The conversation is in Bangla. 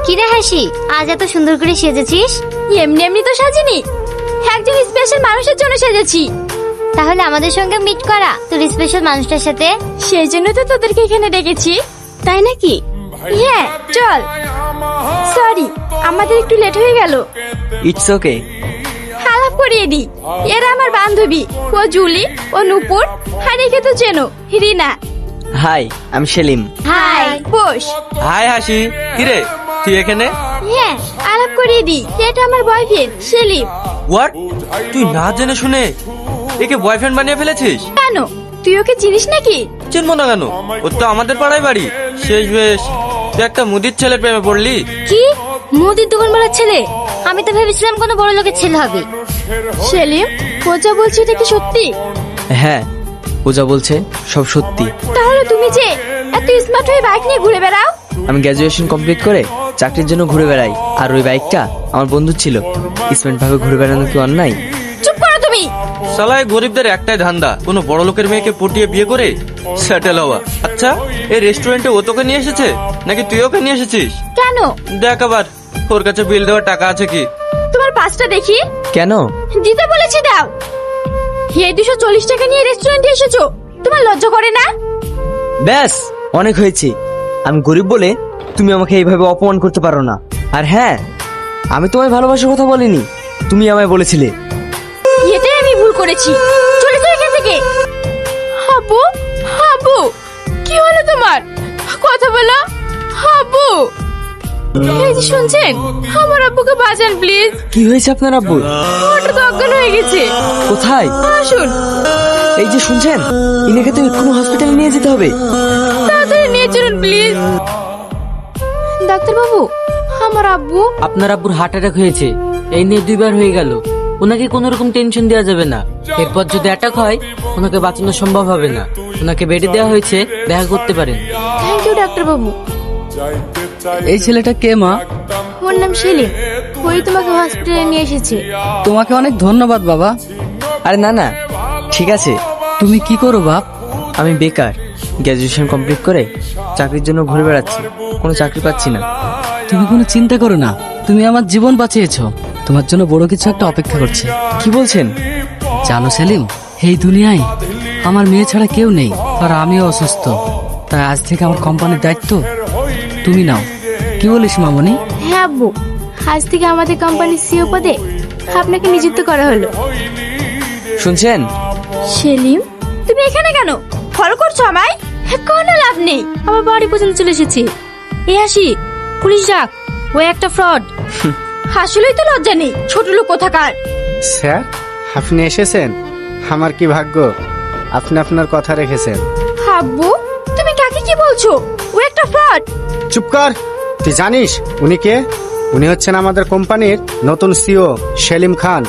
কিরে হাসি, আজ এত সুন্দর করে সেজেছিস? এমনি এমনি তো সাজিনি, একজন স্পেশাল মানুষের জন্য সেজেছি। তাহলে আমাদের সঙ্গে মিট করা তোর স্পেশাল মানুষটার সাথে। সেই জন্য তো তোদেরকে এখানে ডেকেছি, তাই নাকি? হ্যাঁ চল। সরি, আমাদের একটু লেট হয়ে গেল। It's okay. আলাপ করিয়ে দি, এরা আমার বান্ধবী। ও জুলি, ও নূপুর, আর একে তো চেনো, রিনা। হাই, আমি সেলিম। হাই। বস। হাই হাসি, কিরে তুই এখানে? হ্যাঁ, আলাপ করিয়ে দি, এটা আমার বয়ফ্রেন্ড সেলিম। হোয়াট? তুই না জেনে শুনে একে বয়ফ্রেন্ড বানিয়ে ফেলেছিস? কেন, তুই ওকে চিনিস নাকি? চিনবো না কেন? ও তো আমাদের পাড়ায় বাড়ি। শেষ বেশ তুই একটা মুদির ছেলের প্রেমে পড়লি। কি মুদির দোকানওয়ালার ছেলে? আমি তো ভেবেছিলাম কোনো বড় লোকের ছেলে হবে। সেলিম, ও যা বলছে এটা কি সত্যি? হ্যাঁ, ও যা বলছে সব সত্যি। তাহলে তুমি যে এত স্মার্ট হয়ে বাইক নিয়ে ঘুরে বেড়াও? আমি গ্র্যাজুয়েশন কমপ্লিট করে চাকরির জন্য ঘুরে বেড়াই, আর ওই বাইকটা আমার বন্ধু ছিল। স্মার্ট ভাবে ঘুরে বেড়ানো কি অন্যায়? চুপ করো তুমি। শালায় গরিবদের একটাই ধান্দা, কোনো বড় লোকের মেয়েকে পটিয়ে বিয়ে করে সেটেল হওয়া। আচ্ছা, এই রেস্টুরেন্টে ও তোকে নিয়ে এসেছে নাকি তুই ওকে নিয়ে এসেছিস? কেন? দেখ আবার ওর কাছে বিল দেওয়ার টাকা আছে কি? তোমার পাঁচটা দেখি। কেন? দিতে বলেছি দাও। এই 240 টাকা নিয়ে রেস্টুরেন্টে এসেছো, তোমার লজ্জা করে না? ব্যাস, অনেক হয়েছে। আমি গরিব বলে তুমি আমাকে এইভাবে অপমান করতে পারো না। আর হ্যাঁ, আমি তোমায় ভালোবাসার কথা বলিনি, তুমি আমায় বলেছিলে। এটাই আমি ভুল করেছি, চলে যাও এখান থেকে। হাবু, হাবু, কি হলো তোমার? কথা বলো হাবু। এই যে শুনছেন, আমার আব্বুকে বাঁচান প্লিজ। কি হয়েছে আপনার আব্বুর? ওটা তো অজ্ঞান হয়ে গেছে। কোথায়? আসুন। এই যে শুনছেন, ইনাকে তো এক্ষুনি হসপিটালে নিয়ে যেতে হবে। তাড়াতাড়ি নিয়ে চলুন প্লিজ। ডাক্তার বাবু, আমার আব্বু। আপনার আব্বুর হার্ট অ্যাটাক হয়েছে, এই নিয়ে 2বার হয়ে গেল। ওনাকে কোনো রকম টেনশন দেওয়া যাবে না। এরপর যদি অ্যাটাক হয় ওনাকে বাঁচানো সম্ভব হবে না। ওনাকে বেডে দেওয়া হয়েছে, দেখা করতে পারেন। থ্যাংক ইউ ডাক্তার বাবু। এই ছেলেটা কে মা? ওর নাম সেলিম, ওই তোমাকে হসপিটালে নিয়ে এসেছে। তোমাকে অনেক ধন্যবাদ বাবা। আরে না না, ঠিক আছে। তুমি কি করো বাপ? আমি বেকার, গ্র্যাজুয়েশন কমপ্লিট করে চাকরির জন্য ঘুরে বেড়াচ্ছি, কোনো চাকরি পাচ্ছি না। তুমি কোনো চিন্তা করো না, তুমি আমার জীবন বাঁচিয়েছো। তোমার জন্য বড় কিছু একটা অপেক্ষা করছে। কি বলছেন? জানো সেলিম, এই দুনিয়ায় আমার মেয়ে ছাড়া কেউ নেই, আর আমিও অসুস্থ। তাই আজ থেকে আমার কোম্পানির দায়িত্ব তুমি নাও। কি বলিস মামনি? হ্যাঁ আব্বু, আজ থেকে আমাদের কোম্পানির সিও পদে আপনাকে নিযুক্ত করা হলো। শুনছেন? সেলিম, তুমি এখানে কেন? ফলো করছো আমায়? কোনো লাভ নেই, আমার বাড়ি পর্যন্ত চলে এসেছি। এ হাসি, পুলিশ ডাক, ও একটা ফ্রড। আসলেই তো লজ্জা নেই, ছোট লোক কোথাকার। স্যার, আপনি এসেছেন, আমার কি ভাগ্য আপনি আপনার কথা রেখেছেন। আব্বু, তুমি কাকে কি বলছো? ও একটা ফ্রড। চুপ কর। তুই জানিস উনি কে? উনি হচ্ছেন আমাদের কোম্পানির নতুন সিও সেলিম খান।